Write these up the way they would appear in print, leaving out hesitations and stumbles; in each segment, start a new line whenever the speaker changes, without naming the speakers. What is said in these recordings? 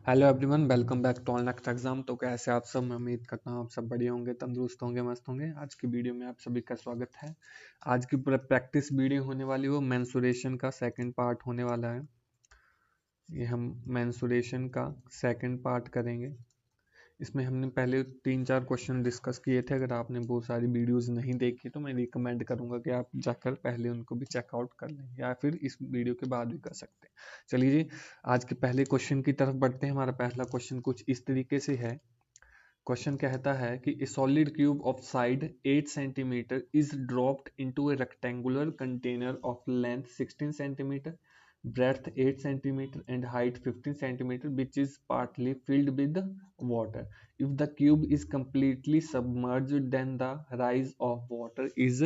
Hello everyone, welcome back to all next exam. तो कैसे आप सब? मैं उम्मीद करता हूँ आप सब बढ़िया होंगे, तंदुरुस्त होंगे, मस्त होंगे। आज की वीडियो में आप सभी का स्वागत है। आज की पूरा प्रैक्टिस वीडियो होने वाली वो मेंसुरेशन का सेकंड पार्ट होने वाला है। ये हम मेंसुरेशन का सेकंड पार्ट करेंगे। इसमें हमने पहले 3-4 क्वेश्चन डिस्कस किए थे। अगर आपने बहुत सारी वीडियोस नहीं देखी तो मैं रिकमेंड करूंगा कि आप जाकर पहले उनको भी चेकआउट कर लें, या फिर इस वीडियो के बाद भी कर सकते हैं। चलिए जी, आज के पहले क्वेश्चन की तरफ बढ़ते हैं। हमारा पहला क्वेश्चन कुछ इस तरीके से है। क्वेश्चन कहता है कि ए solid cube of side 8 centimetre is dropped into a rectangular container of length 16 centimetre, breadth 8 centimeter and height 15 centimeter, which is partly filled with water. If the cube is completely submerged, then the rise of water is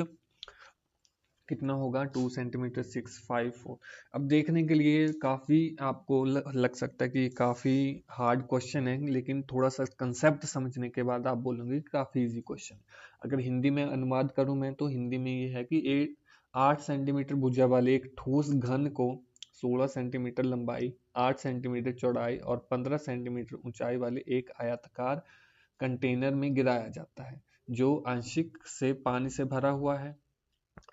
कितना होगा? 2 centimetre 654। अब देखने के लिए काफ़ी आपको लग सकता है कि काफ़ी हार्ड क्वेश्चन है, लेकिन थोड़ा सा कंसेप्ट समझने के बाद आप बोलोगे काफ़ी इजी क्वेश्चन। अगर हिंदी में अनुवाद करूं मैं, तो हिंदी में ये है कि 8 सेंटीमीटर भुजा वाले एक ठोस घन को 16 सेंटीमीटर लंबाई, 8 सेंटीमीटर चौड़ाई और 15 सेंटीमीटर ऊंचाई वाले एक आयताकार कंटेनर में गिराया जाता है, जो आंशिक से पानी से भरा हुआ है।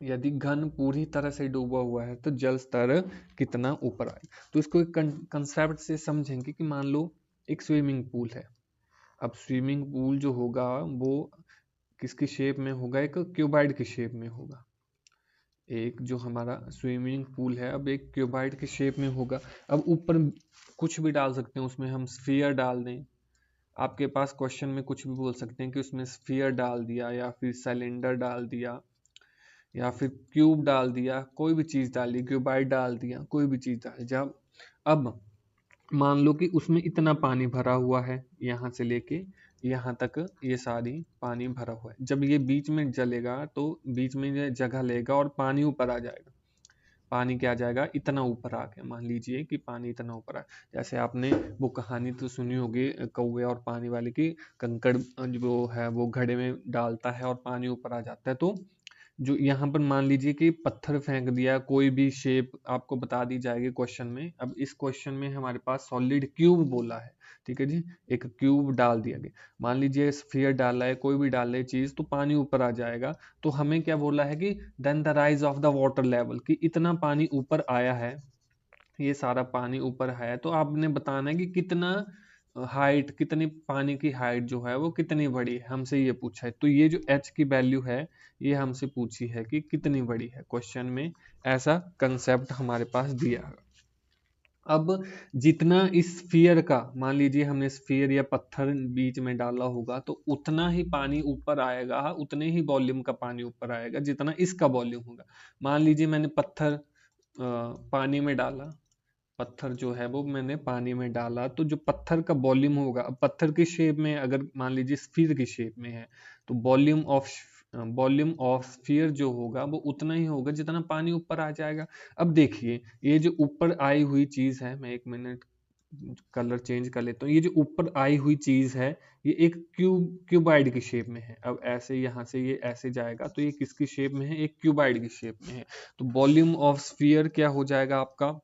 यदि घन पूरी तरह से डूबा हुआ है तो जल स्तर कितना ऊपर आए। तो इसको एक कंसेप्ट से समझेंगे कि मान लो एक स्विमिंग पूल है। अब स्विमिंग पूल जो होगा वो किसकी शेप में होगा? एक क्यूबाइड की शेप में होगा। एक जो हमारा स्विमिंग पूल है अब एक क्यूबाइड की शेप में होगा। अब ऊपर कुछ भी डाल सकते हैं, उसमें हम स्फीयर डाल दें। आपके पास क्वेश्चन में कुछ भी बोल सकते हैं कि उसमें स्फीयर डाल दिया, या फिर सिलेंडर डाल दिया, या फिर क्यूब डाल दिया, कोई भी चीज डाल दी, क्यूबाइड डाल दिया, कोई भी चीज डाल दिया। अब मान लो कि उसमें इतना पानी भरा हुआ है, यहाँ से लेके यहाँ तक ये सारी पानी भरा हुआ है। जब ये बीच में जलेगा तो बीच में ये जगह लेगा और पानी ऊपर आ जाएगा। पानी क्या आ जाएगा? इतना ऊपर आ गया। मान लीजिए कि पानी इतना ऊपर आ, जैसे आपने वो कहानी तो सुनी होगी कौवे और पानी वाले की। कंकड़ जो है वो घड़े में डालता है और पानी ऊपर आ जाता है। तो जो यहाँ पर मान लीजिए कि पत्थर फेंक दिया, कोई भी शेप आपको बता दी जाएगी क्वेश्चन में। अब इस क्वेश्चन में हमारे पास सॉलिड क्यूब बोला है, ठीक है जी। एक क्यूब डाल दिया गया, मान लीजिए स्फीयर डाला है, कोई भी डाल रहे चीज तो पानी ऊपर आ जाएगा। तो हमें क्या बोला है कि then the rise of the water level, कि इतना पानी ऊपर आया है, ये सारा पानी ऊपर है। तो आपने बताना है कि कितना हाइट, कितनी पानी की हाइट जो है वो कितनी बड़ी है, हमसे ये पूछा है। तो ये जो h की वैल्यू है ये हमसे पूछी है कि कितनी बड़ी है। क्वेश्चन में ऐसा कंसेप्ट हमारे पास दिया है। अब जितना इस स्फीयर का, मान लीजिए हमने स्फीयर या पत्थर बीच में डाला होगा, तो उतना ही पानी ऊपर आएगा, उतने ही वॉल्यूम का पानी ऊपर आएगा जितना इसका वॉल्यूम होगा। मान लीजिए मैंने पत्थर पानी में डाला, पत्थर जो है वो मैंने पानी में डाला, तो जो पत्थर का वॉल्यूम होगा, अब पत्थर की शेप में अगर मान लीजिए स्फीयर की शेप में है, तो वॉल्यूम ऑफ स्फीयर जो होगा वो उतना ही होगा जितना पानी ऊपर आ जाएगा। अब देखिए ये जो ऊपर आई हुई चीज है, मैं 1 मिनट कलर चेंज कर लेता हूँ। ये जो ऊपर आई हुई चीज है ये एक क्यूबाइड की शेप में है। अब ऐसे यहाँ से ये ऐसे जाएगा तो ये किसकी शेप में है? एक क्यूबाइड की शेप में है। तो वॉल्यूम ऑफ स्फीयर क्या हो जाएगा आपका?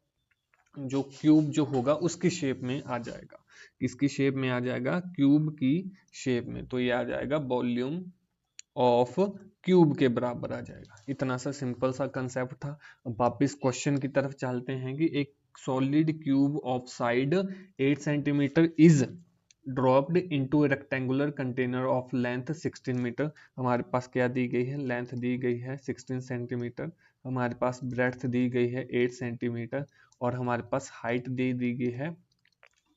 जो क्यूब जो होगा उसकी शेप में आ जाएगा। किसकी शेप में आ जाएगा? क्यूब की शेप में। तो ये आ जाएगा वॉल्यूम ऑफ क्यूब के बराबर आ जाएगा। इतना सा सिंपल सा कंसेप्ट था। अब वापिस क्वेश्चन की तरफ चलते हैं कि एक solid cube of side 8 centimetre is dropped into a rectangular container of length 16 metre. हमारे पास क्या दी गई है? लेंथ दी गई है 16 सेंटीमीटर, हमारे पास ब्रेड्थ दी गई है 8 सेंटीमीटर, और हमारे पास हाइट दे दी गई है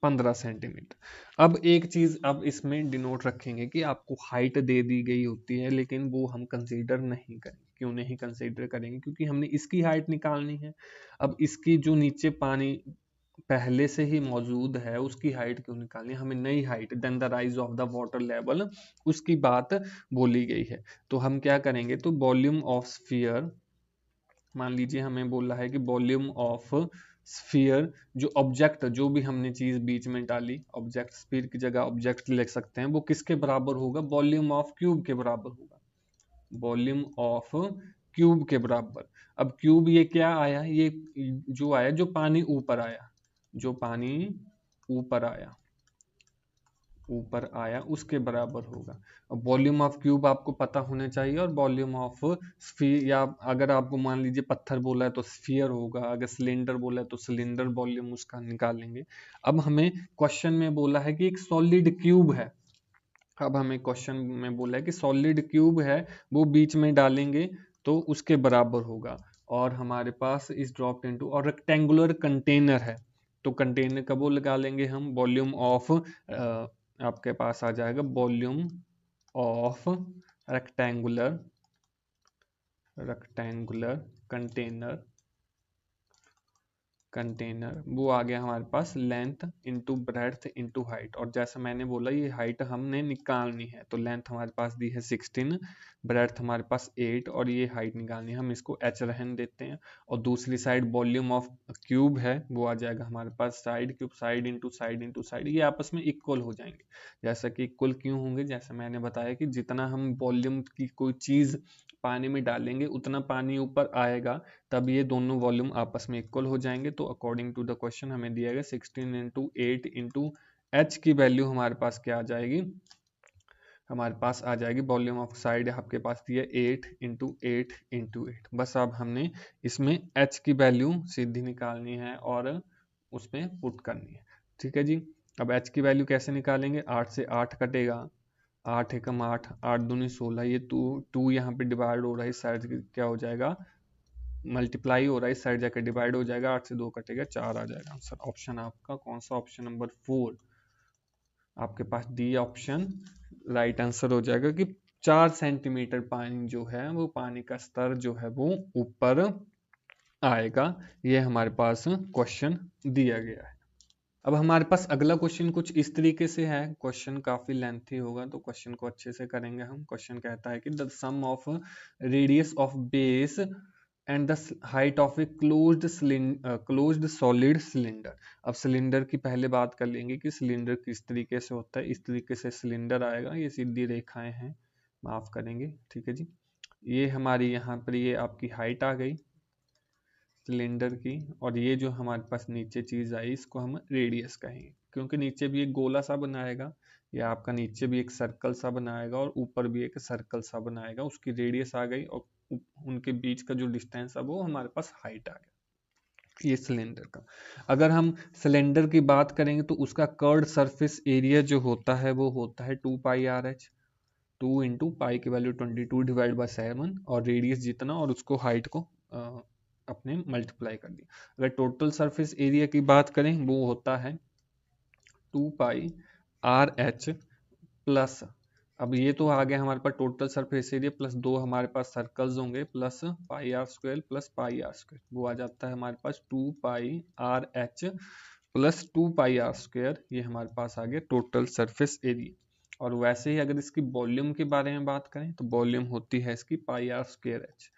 15 सेंटीमीटर। अब एक चीज अब इसमें डिनोट रखेंगे कि आपको हाइट दे दी गई होती है, लेकिन वो हम कंसीडर नहीं करेंगे। क्यों नहीं कंसीडर करेंगे? क्योंकि हमने इसकी हाइट निकालनी है। अब इसकी जो नीचे पानी पहले से ही मौजूद है उसकी हाइट क्यों निकालनी है? हमें नई height, then the rise of the water level, उसकी बात बोली गई है। तो हम क्या करेंगे? तो वॉल्यूम ऑफ स्फीयर, मान लीजिए हमें बोला है कि वॉल्यूम ऑफ स्फीयर, जो ऑब्जेक्ट, जो भी हमने चीज बीच में डाली, ऑब्जेक्ट, स्फीयर की जगह ऑब्जेक्ट लिख सकते हैं, वो किसके बराबर होगा? वॉल्यूम ऑफ क्यूब के बराबर होगा। वॉल्यूम ऑफ क्यूब के बराबर। अब क्यूब ये क्या आया? ये जो आया, जो पानी ऊपर आया, जो पानी ऊपर आया उसके बराबर होगा। अब वॉल्यूम ऑफ क्यूब आपको पता होना चाहिए, और वॉल्यूम ऑफ स्फीयर, या अगर आपको मान लीजिए पत्थर बोला है तो स्फीयर होगा, अगर सिलेंडर बोला है तो सिलेंडर वॉल्यूम उसका निकालेंगे। अब हमें क्वेश्चन में बोला है कि एक सॉलिड क्यूब है, अब हमें क्वेश्चन में बोला है कि सॉलिड क्यूब है, वो बीच में डालेंगे तो उसके बराबर होगा। और हमारे पास इस ड्रॉप इनटू, और रेक्टेंगुलर कंटेनर है तो कंटेनर का वो लगा लेंगे हम, वॉल्यूम ऑफ आपके पास आ जाएगा वॉल्यूम ऑफ रेक्टेंगुलर कंटेनर वो आ गया हमारे पास length into breadth into height. और जैसा मैंने बोला ये हाइट हमने निकालनी है, तो लेंथ हमारे पास दी है 16, ब्रेड्थ हमारे पास 8, और ये हाइट निकालनी है, हम इसको h रहने देते हैं। और दूसरी साइड वॉल्यूम ऑफ क्यूब है, वो आ जाएगा हमारे पास side cube, side into side into side, ये आपस में इक्वल हो जाएंगे। जैसा कि इक्वल क्यों होंगे, जैसे मैंने बताया कि जितना हम वॉल्यूम की कोई चीज पानी में डालेंगे उतना पानी ऊपर आएगा, तब ये दोनों वॉल्यूम आपस में इक्वल हो जाएंगे। तो अकॉर्डिंग टू द क्वेश्चन हमें दिया गया 16 इंटू 8 इंटू एच की वैल्यू हमारे पास क्या आ जाएगी, हमारे पास आ जाएगी वॉल्यूम ऑफ साइड आपके पास दिया 8 इंटू 8 इंटू 8। बस अब हमने इसमें एच की वैल्यू सीधी निकालनी है और उसमें पुट करनी है। ठीक है जी। अब एच की वैल्यू कैसे निकालेंगे, 8 से 8 कटेगा, 8 एकम 8, 8 दूनी 16, ये 2 यहाँ पे डिवाइड हो रहा है, इस साइड क्या हो जाएगा मल्टीप्लाई हो रहा है, इस साइड जाकर डिवाइड हो जाएगा, 8 से 2 कटेगा, 4 आ जाएगा आंसर। ऑप्शन आपका कौन सा, ऑप्शन नंबर 4 आपके पास डी ऑप्शन राइट आंसर हो जाएगा कि 4 सेंटीमीटर पानी जो है वो पानी का स्तर जो है वो ऊपर आएगा। ये हमारे पास क्वेश्चन दिया गया है। अब हमारे पास अगला क्वेश्चन कुछ इस तरीके से है, क्वेश्चन काफी लेंथी होगा तो क्वेश्चन को अच्छे से करेंगे हम। क्वेश्चन कहता है कि the sum of radius of base and the height of a closed solid cylinder. अब सिलेंडर की पहले बात कर लेंगे कि सिलेंडर किस तरीके से होता है। इस तरीके से सिलेंडर आएगा, ये सीधी रेखाएं हैं, माफ करेंगे, ठीक है जी। ये हमारी यहाँ पर ये आपकी हाइट आ गई सिलेंडर की, और ये जो हमारे पास नीचे चीज आई इसको हम रेडियस कहेंगे, क्योंकि नीचे भी एक गोला सा बनाएगा, या आपका नीचे भी एक सर्कल सा बनाएगा और ऊपर भी एक सर्कल सा बनाएगा, उसकी रेडियस आ गई, और उनके बीच का जो डिस्टेंस है वो हमारे पास हाइट आ गया, ये सिलेंडर का। अगर हम सिलेंडर की बात करेंगे तो उसका कर्ड सरफेस एरिया जो होता है वो होता है 2 pi r H, 2 into pi की वैल्यू 22 डिवाइड बाई 7, और रेडियस जितना और उसको हाइट को अपने मल्टीप्लाई कर दिया। अगर टोटल सरफेस एरिया की बात करें वो होता है 2 पाई आर एच प्लस, अब ये तो आ गया हमारे पास टोटल सरफेस एरिया प्लस 2 हमारे पास सर्कल्स होंगे plus pi r square plus pi r square, वो आ जाता है हमारे पास 2 pi r h plus 2 pi r square, ये हमारे पास आ गया टोटल सरफेस एरिया। और वैसे ही अगर इसकी वॉल्यूम के बारे में बात करें तो वॉल्यूम होती है इसकी पाई आर स्क्वायर एच।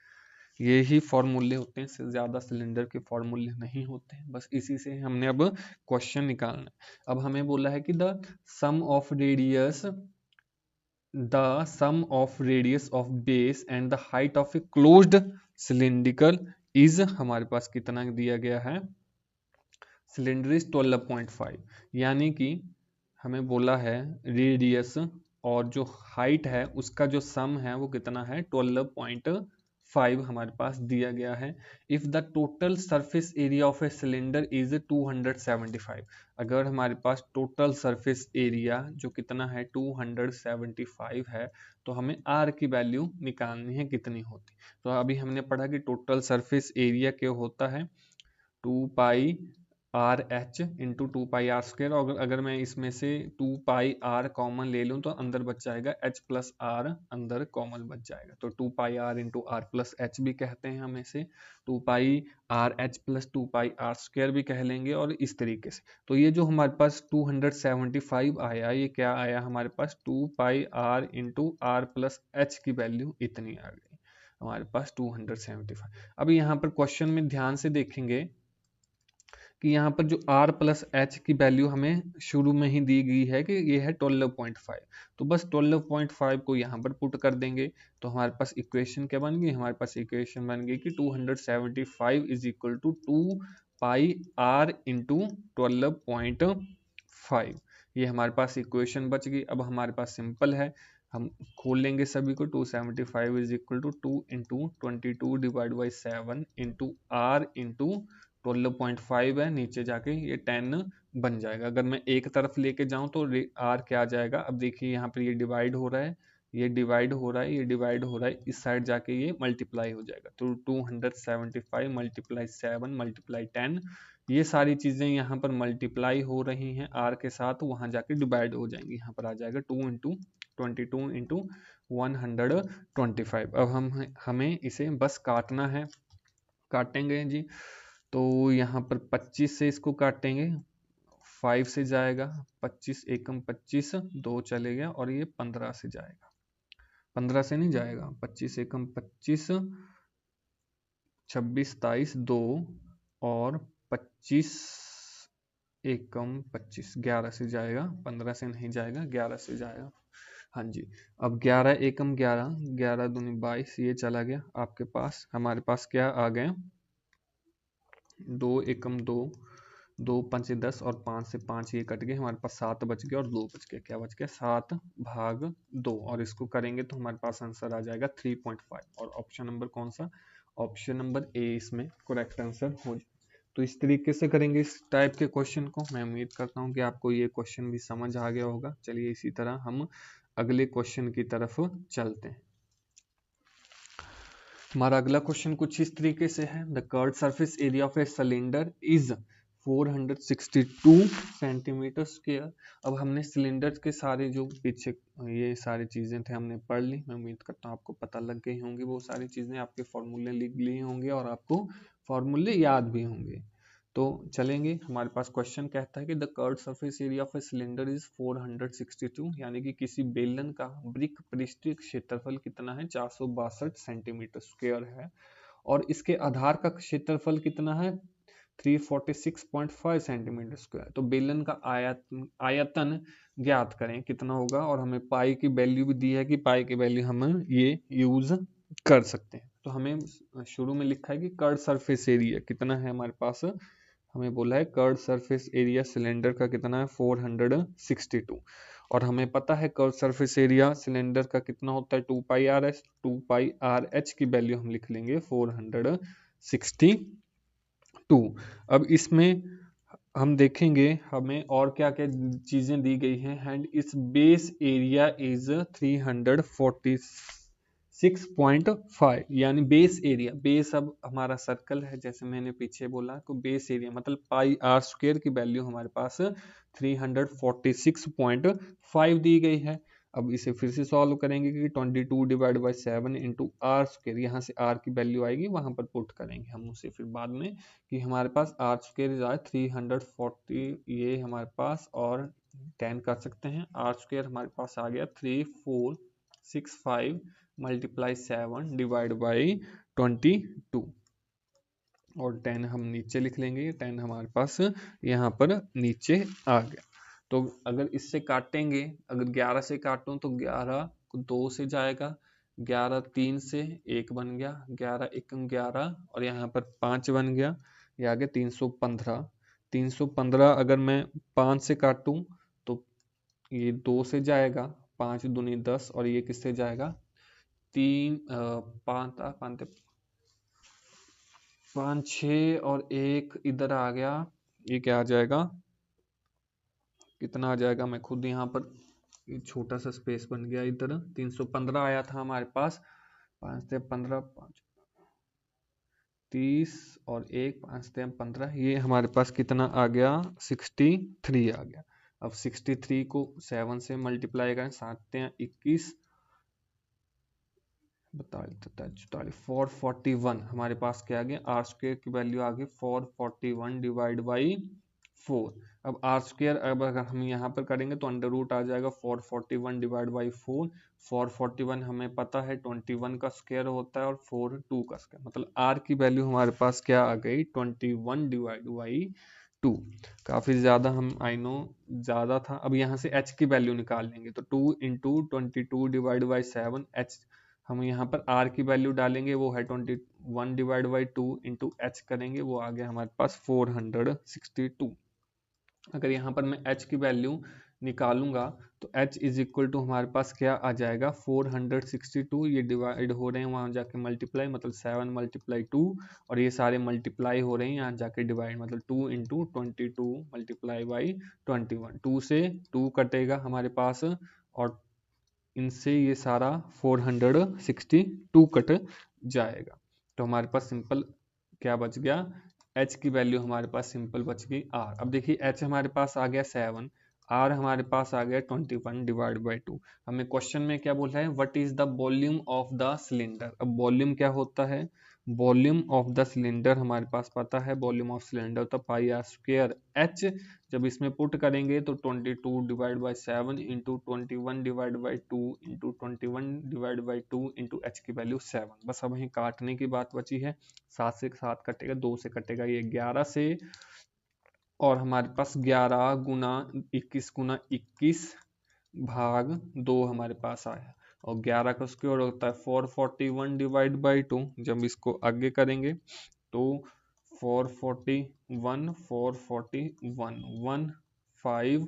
ये ही फॉर्मूले होते हैं, इससे ज्यादा सिलेंडर के फॉर्मूले नहीं होते हैं, बस इसी से हमने अब क्वेश्चन निकालना है। अब हमें बोला है कि the sum of radius of base and the height of a closed cylindrical is, हमारे पास कितना दिया गया है, सिलेंडर इज 12.5, यानी कि हमें बोला है रेडियस और जो हाइट है उसका जो सम है वो कितना है 12.5 हमारे पास दिया गया है। If the total surface area of a cylinder is 275, अगर हमारे पास टोटल सरफेस एरिया जो कितना है 275 है, तो हमें आर की वैल्यू निकालनी है कितनी होती। तो अभी हमने पढ़ा कि टोटल सरफेस एरिया क्या होता है 2 pi r h into 2 pi r square, और अगर मैं इसमें से 2 पाई आर कॉमन ले लूँ तो अंदर बच जाएगा एच प्लस आर, अंदर कॉमन बच जाएगा, तो 2 pi r into r plus h भी कहते हैं हम इसे, 2 pi r h plus 2 pi r square भी कह लेंगे, और इस तरीके से। तो ये जो हमारे पास 275 आया, ये क्या आया हमारे पास 2 pi r into r plus h की वैल्यू इतनी आ गई हमारे पास 275। अब यहाँ पर क्वेश्चन में ध्यान से देखेंगे कि यहाँ पर जो r प्लस एच की वैल्यू हमें शुरू में ही दी गई है कि ये है 12.5, तो बस 12.5 को यहाँ पर पुट कर देंगे तो हमारे पास इक्वेशन क्या बन गई, हमारे पास इक्वेशन बन गई कि 275 is equal to 2 pi r into 12.5, 5। ये हमारे पास इक्वेशन बच गई। अब हमारे पास सिंपल है, हम खोल लेंगे सभी को। 275 is equal to 2 into 22 divide by 7 into r into 12.5 है, नीचे जाके ये 10 बन जाएगा। अगर मैं एक तरफ लेके जाऊं तो आर क्या आ जाएगा, अब देखिए यहाँ पर ये डिवाइड हो रहा है, ये डिवाइड हो रहा है, ये डिवाइड हो रहा है, इस साइड जाके ये मल्टीप्लाई हो जाएगा। तो 275 मल्टीप्लाई 7 मल्टीप्लाई 10, ये सारी चीजें यहाँ पर मल्टीप्लाई हो रही हैं आर के साथ, वहां जाके डिवाइड हो जाएंगी। यहाँ पर आ जाएगा 2 इंटू 22 इंटू 125। अब हमें इसे बस काटना है, काटेंगे जी। तो यहाँ पर 25 से इसको काटेंगे, 5 से जाएगा, 25 एकम 25, 2 चले गया, और ये 15 से जाएगा, 15 से नहीं जाएगा, 25 एकम 25, 26 27 2, और 25 एकम 25 11 से जाएगा, 15 से नहीं जाएगा, 11 से जाएगा। हाँ जी, अब 11 एकम 11, 11 दूनी 22, ये चला गया आपके पास। हमारे पास क्या आ गए, 2 एकम 2, 2 5 10, और 5 से 5 ये कट गए, हमारे पास 7 बच गया, और 2 बच गया। क्या बच गया, 7 भाग 2, और इसको करेंगे तो हमारे पास आंसर आ जाएगा 3.5। और ऑप्शन नंबर कौन सा, ऑप्शन नंबर ए इसमें करेक्ट आंसर हो जाए। तो इस तरीके से करेंगे इस टाइप के क्वेश्चन को। मैं उम्मीद करता हूँ कि आपको ये क्वेश्चन भी समझ आ गया होगा। चलिए इसी तरह हम अगले क्वेश्चन की तरफ चलते हैं। हमारा अगला क्वेश्चन कुछ इस तरीके से है, the curved surface area of a cylinder is 462 centimetre square. अब हमने सिलेंडर के सारे जो पीछे ये सारी चीजें थे हमने पढ़ ली। मैं उम्मीद करता हूँ आपको पता लग गई होंगी, वो सारी चीजें आपके फॉर्मूले लिख लिए होंगे और आपको फॉर्मूले याद भी होंगे। तो चलेंगे, हमारे पास क्वेश्चन कहता है कि the curved surface area of a cylinder is 462, यानी कि किसी बेलन का ब्रिक पृष्ठीय क्षेत्रफल कितना है, 462 सेंटीमीटर स्क्वायर है, और इसके आधार का क्षेत्रफल कितना है, 346.5 सेंटीमीटर स्क्वायर। तो बेलन का आयतन ज्ञात करें कितना होगा, और हमें पाई की वैल्यू भी दी है कि पाई की वैल्यू हम ये यूज कर सकते हैं। तो हमें शुरू में लिखा है कि कर्व्ड सरफेस एरिया कितना है हमारे पास, हमें बोला है कर्व्ड सरफेस एरिया सिलेंडर का कितना है, 462, और हमें पता है कर्व्ड सरफेस एरिया सिलेंडर का कितना होता है, 2 pi r H. 2 pi r H की वैल्यू हम लिख लेंगे 462। अब इसमें हम देखेंगे हमें और क्या क्या चीजें दी गई हैं, एंड इस बेस एरिया इज 346.5, यानी बेस एरिया, बेस अब हमारा सर्कल है जैसे मैंने पीछे बोला, तो बेस एरिया मतलब पाई आर स्क्वायर की वैल्यू हमारे पास 346.5 दी गई है। अब इसे फिर से सॉल्व करेंगे कि 22 divide by 7 into r square, यहाँ से आर की वैल्यू आएगी वहां पर पुट करेंगे हम उसे फिर बाद में, कि हमारे पास आर स्क्वायर आए 340, ये हमारे पास, और 10 कर सकते हैं। आर स्क्वायर हमारे पास आ गया 3465 मल्टीप्लाई 7 डिवाइड बाई 22, और 10 हम नीचे लिख लेंगे, 10 हमारे पास यहाँ पर नीचे आ गया। तो अगर इससे काटेंगे, अगर 11 से काटूं तो 11 2 से जाएगा, 11 3 से 1 बन गया, 11 1 11, और यहाँ पर 5 बन गया, ये आ गया 315। 315 अगर मैं 5 से काटूं तो ये 2 से जाएगा, 5 दूनी 10, और ये किससे जाएगा, 5 6, और 1 इधर आ गया, ये क्या आ जाएगा, कितना आ जाएगा, मैं खुद यहाँ पर छोटा सा स्पेस बन गया इधर, 315 आया था हमारे पास, 5 से 15 5 30, और 1 5 से 15, ये हमारे पास कितना आ गया, 63 आ गया। अब 63 को 7 से मल्टीप्लाई करें, 7 21 441, हमारे पास क्या आ गया, आर स्क्वायर की वैल्यू आ गई 441 डिवाइड बाई 4। अब आर स्क्वायर अब अगर हम यहाँ पर करेंगे तो अंडर रूट आ जाएगा 441 डिवाइड बाई 4। 441 हमें पता है 21 का स्क्वायर होता है, और 4 2 का स्क्वायर, मतलब आर की वैल्यू हमारे पास क्या आ गई, 21 डिवाइड बाई 2। काफी ज्यादा हम आई नो ज्यादा था। अब यहाँ से h की वैल्यू निकाल लेंगे, तो 2 इंटू 22 डिवाइड बाई 7, h हम यहाँ पर r की वैल्यू डालेंगे, वो है 21 डिवाइड बाई 2 इंटू एच करेंगे, वो आ गया हमारे पास 462। अगर यहाँ पर मैं h की वैल्यू निकालूंगा तो h इज इक्वल टू हमारे पास क्या आ जाएगा 462, ये डिवाइड हो रहे हैं वहां जाके मल्टीप्लाई, मतलब 7 मल्टीप्लाई 2, और ये सारे मल्टीप्लाई हो रहे हैं यहाँ जाके डिवाइड, मतलब 2 इंटू 22 मल्टीप्लाई बाई 21, 2 से 2 कटेगा हमारे पास, और इनसे ये सारा 462 कट जाएगा। तो हमारे पास सिंपल क्या बच गया, h की वैल्यू हमारे पास सिंपल बच गई r। अब देखिए h हमारे पास आ गया 7, r हमारे पास आ गया 21 डिवाइड बाई 2। हमें क्वेश्चन में क्या बोल रहा है, what is the volume of the cylinder. अब वॉल्यूम क्या होता है, वॉल्यूम ऑफ द सिलेंडर हमारे पास पता है, वॉल्यूम ऑफ सिलेंडर तो पाई आर स्क्वायर h। जब इसमें पुट करेंगे तो 22 divide by 7 into 21 divide by 2 into 21 divide by 2 into h की वैल्यू 7। बस अब वहीं काटने की बात बची है, 7 से 7 कटेगा, 2 से कटेगा ये 11 से, और हमारे पास 11 गुना 21 गुना 21 भाग 2 हमारे पास आया, और 11 का स्क्वायर होता है 441 डिवाइड बाई 2। जब इसको आगे करेंगे तो 441 441 1 5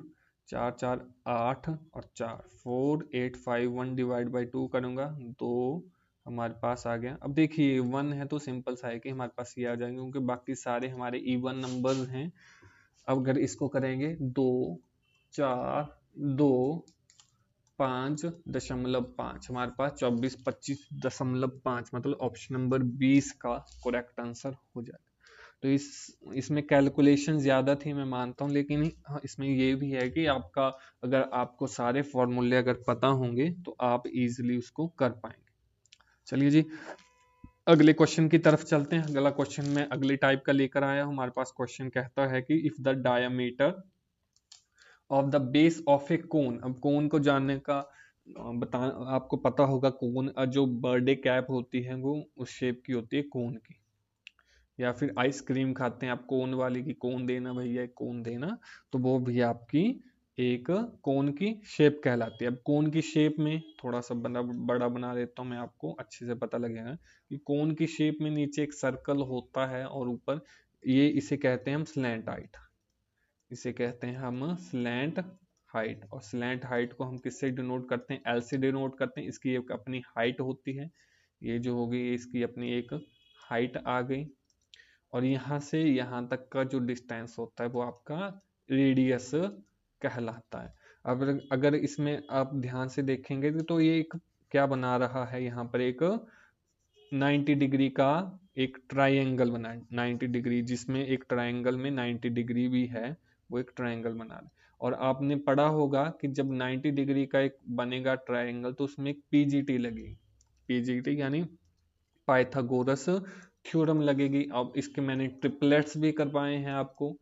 4 4 8 और 4 4851 डिवाइड बाई 2 करूंगा, 2 हमारे पास आ गया। अब देखिए 1 है तो सिंपल सा है कि हमारे पास ये आ जाएंगे, क्योंकि बाकी सारे हमारे इवन नंबर्स हैं। अब अगर इसको करेंगे 2 4 2 5.5, हमारे पास 24 25.5, मतलब ऑप्शन नंबर 20 का करेक्ट आंसर हो जाएगा। तो इसमें कैलकुलेशन ज़्यादा थी मैं मानता हूँ, लेकिन हाँ, इसमें ये भी है कि आपका अगर आपको सारे फॉर्मूले अगर पता होंगे तो आप इजीली उसको कर पाएंगे। चलिए जी, अगले क्वेश्चन की तरफ चलते हैं। अगला क्वेश्चन में अगले टाइप का लेकर आया हूँ। हमारे पास क्वेश्चन कहता है कि if the diameter of the base of a cone. अब कोन को जानने का बता, आपको पता होगा कोन जो बर्थडे कैप होती है वो उस शेप की होती है कोन की, या फिर आइसक्रीम खाते हैं आप कोन वाली की, कोन देना भैया कोन देना, तो वो भी आपकी एक कोन की शेप कहलाती है। अब कोन की शेप में थोड़ा सा बड़ा बना देता हूँ मैं, आपको अच्छे से पता लगेगा कि कोन की शेप में नीचे एक सर्कल होता है और ऊपर ये, इसे कहते हैं हम स्लैंट हाइट, इसे कहते हैं हम स्लैंट हाइट। और स्लैंट हाइट को हम किससे डिनोट करते हैं, एल से डिनोट करते हैं। इसकी एक अपनी हाइट होती है, ये जो होगी इसकी अपनी एक हाइट आ गई, और यहाँ से यहाँ तक का जो डिस्टेंस होता है वो आपका रेडियस कहलाता है। अब अगर इसमें आप ध्यान से देखेंगे तो ये एक क्या बना रहा है, यहाँ पर एक 90 डिग्री का एक ट्राइंगल बना है, 90 डिग्री, जिसमें एक ट्राइंगल में 90 डिग्री भी है, वो एक ट्राइंगल बना रहा है। और आपने पढ़ा होगा कि जब 90 डिग्री का एक बनेगा ट्राइंगल तो उसमें एक पीजीटी लगेगी, पीजीटी यानी पाइथागोरस थ्योरम लगेगी। अब इसके मैंने ट्रिपलेट्स भी करवाए हैं, आपको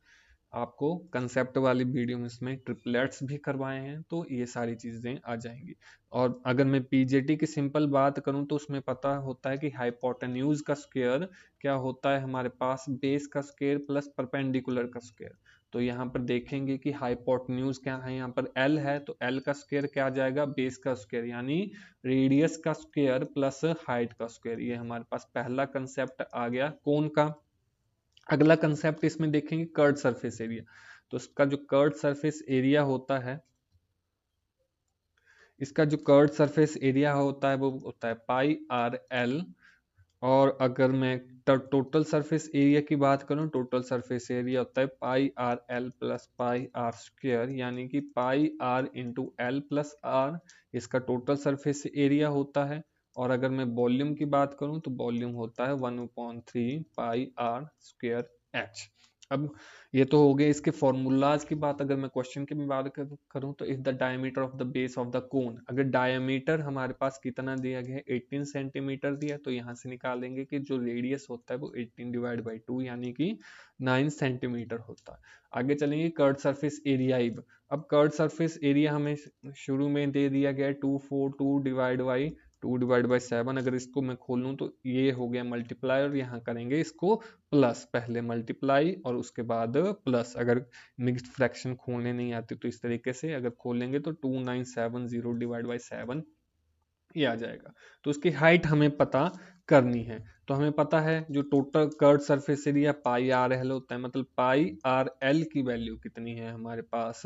आपको कंसेप्ट वाली वीडियो में इसमें ट्रिपलेट्स भी करवाए हैं, तो ये सारी चीजें आ जाएंगी। और अगर मैं पीजेटी की सिंपल बात करूं तो उसमें पता होता है कि हाइपोटेन्यूज का स्क्वायर क्या होता है हमारे पास, बेस का स्क्वायर प्लस परपेंडिकुलर का स्क्वायर। तो यहाँ पर देखेंगे कि हाइपोटेन्यूज क्या है, यहाँ पर एल है तो एल का स्क्वायर क्या आ जाएगा, बेस का स्क्वायर यानी रेडियस का स्क्वायर प्लस हाइट का स्क्वायर। ये हमारे पास पहला कंसेप्ट आ गया कोन का। अगला कंसेप्ट इसमें देखेंगे कर्ड सरफेस एरिया। तो इसका जो कर्ड सरफेस एरिया होता है, इसका जो कर्ड सरफेस एरिया होता है वो होता है पाई आर एल। और अगर मैं टोटल सरफेस एरिया की बात करूं, टोटल सरफेस एरिया होता है pi r l plus pi r square, यानी कि pi r into l plus r, इसका टोटल सरफेस एरिया होता है। और अगर मैं वॉल्यूम की बात करूं तो वॉल्यूम होता है 1/3 पाई आर स्क्वायर एच। अब ये तो हो गए इसके फॉर्मूलाज की बात। अगर मैं क्वेश्चन की बात करूं तो if the diameter of the base of the cone, अगर डायमीटर हमारे पास कितना दिया गया है 18 सेंटीमीटर दिया, तो यहाँ से निकालेंगे कि जो रेडियस होता है वो 18 डिवाइड बाई 2 यानी कि 9 सेंटीमीटर होता है। आगे चलेंगे कर्ड सरफेस एरिया। अब कर्ड सरफेस एरिया हमें शुरू में दे दिया गया 242 डिवाइड बाई 7। अगर इसको मैं खोलूं तो ये हो गया मल्टीप्लाई, और यहाँ करेंगे इसको प्लस, पहले मल्टीप्लाई और उसके बाद प्लस। अगर मिक्स्ड फ्रैक्शन खोलने नहीं आती तो इस तरीके से अगर खोलेंगे तो 2970 डिवाइड बाई 7 ये आ जाएगा। तो उसकी हाइट हमें पता करनी है। तो हमें पता है जो total curve surface area pi r L होता है, मतलब पाई आर एल की वैल्यू कितनी है हमारे पास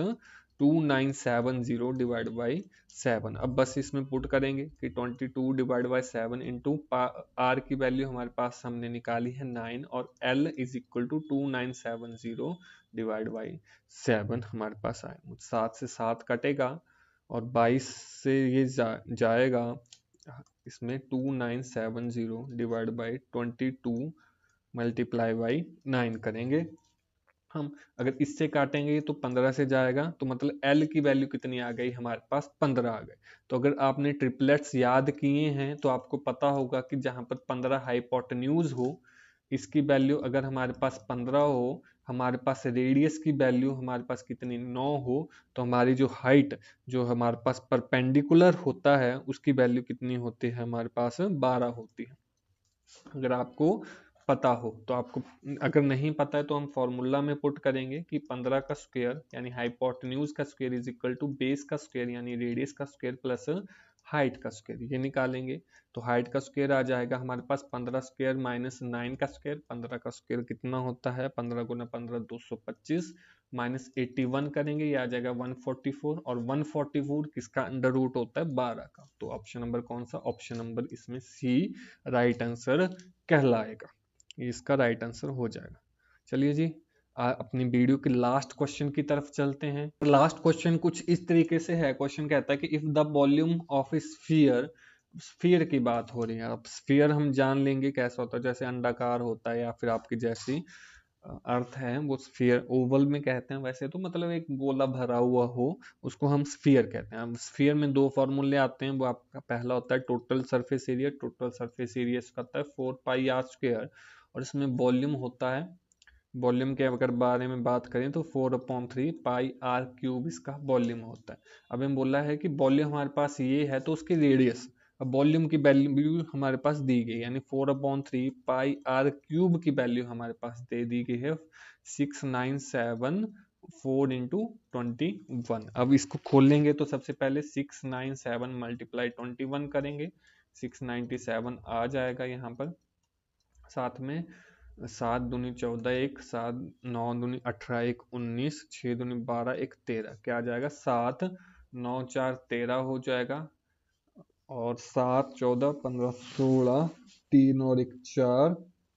2970 डिवाइड बाई 7। अब बस इसमें पुट करेंगे कि 22 डिवाइड बाई 7 इंटू आर की वैल्यू हमारे पास हमने निकाली है 9 और L is equal to 2970 divide by 7 हमारे पास आए। 7 से 7 कटेगा और 22 से ये जाएगा इसमें 2970 डिवाइड बाई 22 मल्टीप्लाई बाई 9 करेंगे हम। अगर इससे काटेंगे तो 15 से जाएगा, तो मतलब L की वैल्यू कितनी आ गई हमारे पास 15 आ गए। तो अगर आपने ट्रिपलेट्स याद किए हैं तो आपको पता होगा कि जहां पर 15 हाइपोटेन्यूज हो, इसकी वैल्यू अगर हमारे पास 15 हो, हमारे पास रेडियस की वैल्यू हमारे पास कितनी 9 हो, तो हमारी जो हाइट जो हमारे पास परपेंडिकुलर होता है उसकी वैल्यू कितनी होती है हमारे पास 12 होती है। अगर आपको पता हो तो आपको, अगर नहीं पता है तो हम फॉर्मूला में पुट करेंगे कि 15 का स्क्वायर यानी हाइपोटेन्यूज का square is equal to base का स्क्वायर यानी रेडियस का स्क्वायर प्लस हाइट का स्क्वायर, ये निकालेंगे। तो हाइट का स्क्वायर आ जाएगा हमारे पास 15 स्क्वायर माइनस 9 का स्क्वायर। 15 का स्क्वायर कितना होता है, 15 गुना 15 225 माइनस 81 करेंगे, ये आ जाएगा 144 और 144 किसका अंडर रूट होता है 12 का। तो ऑप्शन नंबर कौन सा, ऑप्शन नंबर इसमें सी राइट आंसर कहलाएगा, इसका राइट आंसर हो जाएगा। चलिए जी अपनी वीडियो के लास्ट क्वेश्चन की तरफ चलते हैं। लास्ट क्वेश्चन कुछ इस तरीके से है। क्वेश्चन कहता है कि if the volume of A sphere, sphere की बात हो रही है। अब स्फीयर हम जान लेंगे कैसा होता है, जैसे अंडाकार होता है या फिर आपकी जैसी अर्थ है वो स्फीयर, ओवल में कहते हैं वैसे तो, मतलब एक गोला भरा हुआ हो उसको हम स्फीयर कहते हैं। अब स्फीयर में दो फॉर्मूले आते हैं, वो आपका पहला होता है total surface area. Total surface area इसका होता है 4 पाई आर स्क्वायर और इसमें वॉल्यूम होता है, वॉल्यूम के अगर बारे में बात करें तो 4/3 पाई आर क्यूब इसका वॉल्यूम होता है। अब हम बोला है कि वॉल्यूम हमारे पास ये है तो उसकी रेडियस, अब वॉल्यूम की वैल्यू हमारे पास दी गई यानी 4/3 पाई आर क्यूब की वैल्यू हमारे पास दे दी गई है 6974 इंटू 21। अब इसको खोलेंगे तो सबसे पहले 697 मल्टीप्लाई 21 करेंगे, 697 आ जाएगा यहाँ पर। साथ में 7 दूनी 14 1, 7 9 दूनी 18 1 19, 6 दूनी 12 1 13, क्या आ जाएगा 7 9 4 13 हो जाएगा और 7 14 15 16 3 और 1 4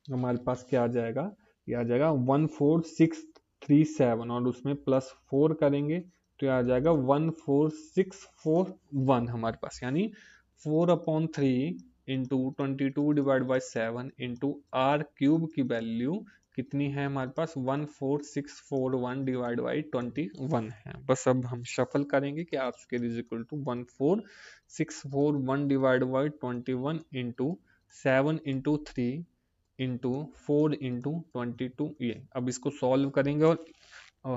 हमारे पास क्या आ जाएगा, ये आ जाएगा 14637 और उसमें प्लस 4 करेंगे तो ये आ जाएगा 14641 हमारे पास, यानी 4/3 into 22 divide by 7 into r cube की वैल्यू कितनी है हमारे पास 14641 डिवाइड बाई 21 है। बस अब हम शफल करेंगे कि r square is equal to 14641 divide by 21 into 7 into 3 into 4 into 22, ये अब इसको सॉल्व करेंगे और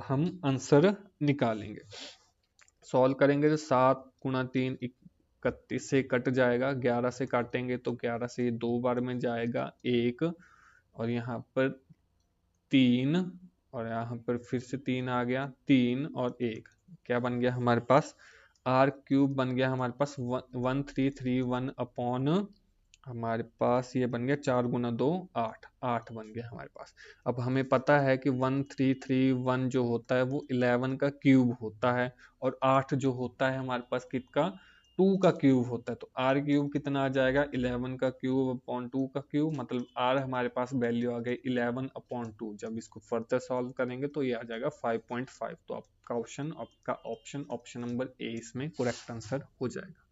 हम आंसर निकालेंगे। सॉल्व करेंगे तो 7 गुणा 3 31 से कट जाएगा, 11 से काटेंगे तो 11 से ये 2 बार में जाएगा 1 और यहाँ पर 3 और यहाँ पर फिर से 3 आ गया, 3 और 1 क्या बन गया हमारे पास, आर क्यूब बन गया हमारे पास 1331 अपॉन हमारे पास ये बन गया 4 गुना 2 8, 8 बन गया हमारे पास। अब हमें पता है कि 1331 जो होता है वो 11 का क्यूब होता है और 8 जो होता है हमारे पास कितना 2 का क्यूब होता है। तो आर क्यूब कितना आ जाएगा 11 का क्यूब अपॉन 2 का क्यूब, मतलब आर हमारे पास वैल्यू आ गई 11/2। जब इसको फर्दर सॉल्व करेंगे तो ये आ जाएगा 5.5। तो आपका ऑप्शन नंबर ए इसमें करेक्ट आंसर हो जाएगा।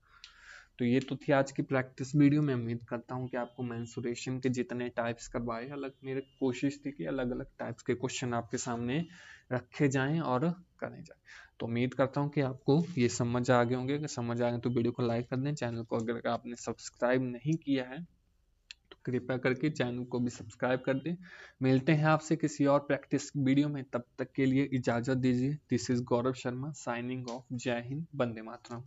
तो ये तो थी आज की प्रैक्टिस वीडियो। मैं उम्मीद करता हूँ कि आपको मेंसुरेशन के जितने टाइप्स करवाए, अलग मेरी कोशिश थी कि अलग अलग टाइप्स के क्वेश्चन आपके सामने रखे जाएं और करे जाएं। तो उम्मीद करता हूँ कि आपको ये समझ आ गए होंगे। अगर समझ आ गए तो वीडियो को लाइक कर दें। चैनल को अगर आपने सब्सक्राइब नहीं किया है तो कृपया करके चैनल को भी सब्सक्राइब कर दें। मिलते हैं आपसे किसी और प्रैक्टिस वीडियो में, तब तक के लिए इजाज़त दीजिए। This is Gaurav Sharma signing off. जय हिंद, वंदे मातरम।